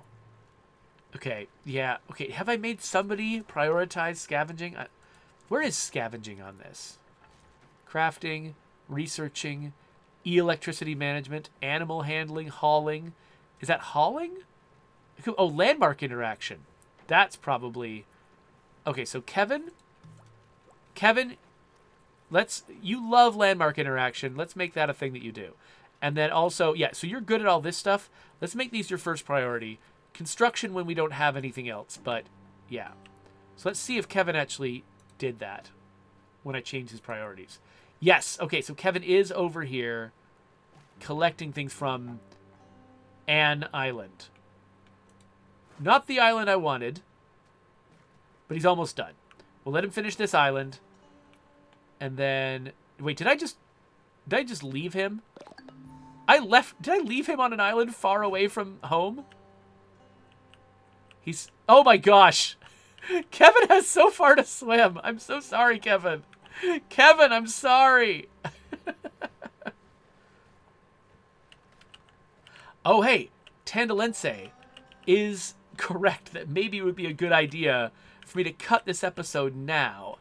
Okay, yeah. Okay, have I made somebody prioritize scavenging? Where is scavenging on this? Crafting, researching, electricity management, animal handling, hauling. Is that hauling? Oh, landmark interaction. That's probably... Okay, so Kevin, you love landmark interaction. Let's make that a thing that you do. And then also, yeah, so you're good at all this stuff. Let's make these your first priority. Construction when we don't have anything else, but yeah. So let's see if Kevin actually did that when I changed his priorities. Yes, okay, so Kevin is over here collecting things from an island. Not the island I wanted, but he's almost done. We'll let him finish this island. And then... Wait, did I just leave him? Did I leave him on an island far away from home? He's... Oh my gosh! Kevin has so far to swim. I'm so sorry, Kevin. Kevin, I'm sorry. Oh, hey. Tandalense is correct that maybe it would be a good idea for me to cut this episode now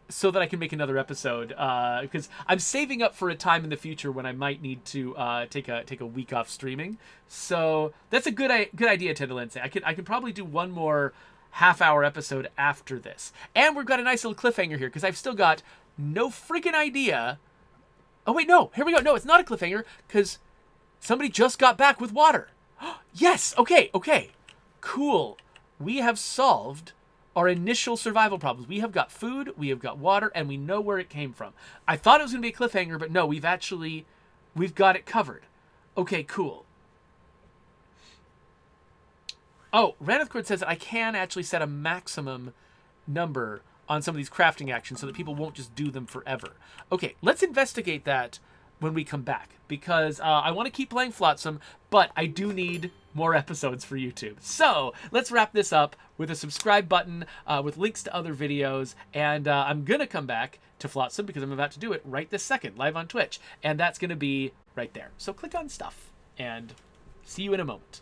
so that I can make another episode, because I'm saving up for a time in the future when I might need to take a week off streaming. So that's a good idea, Tendalense. I can probably do one more half-hour episode after this. And we've got a nice little cliffhanger here, because I've still got no freaking idea. Oh, wait, no. Here we go. No, it's not a cliffhanger, because somebody just got back with water. Yes. Okay. Cool. We have solved our initial survival problems. We have got food, we have got water, and we know where it came from. I thought it was going to be a cliffhanger, but no, we've got it covered. Okay, cool. Oh, Ranhothchord says that I can actually set a maximum number on some of these crafting actions so that people won't just do them forever. Okay, let's investigate that when we come back, because I want to keep playing Flotsam, but I do need more episodes for YouTube. So let's wrap this up with a subscribe button with links to other videos, and I'm going to come back to Flotsam because I'm about to do it right this second, live on Twitch, and that's going to be right there. So click on stuff, and see you in a moment.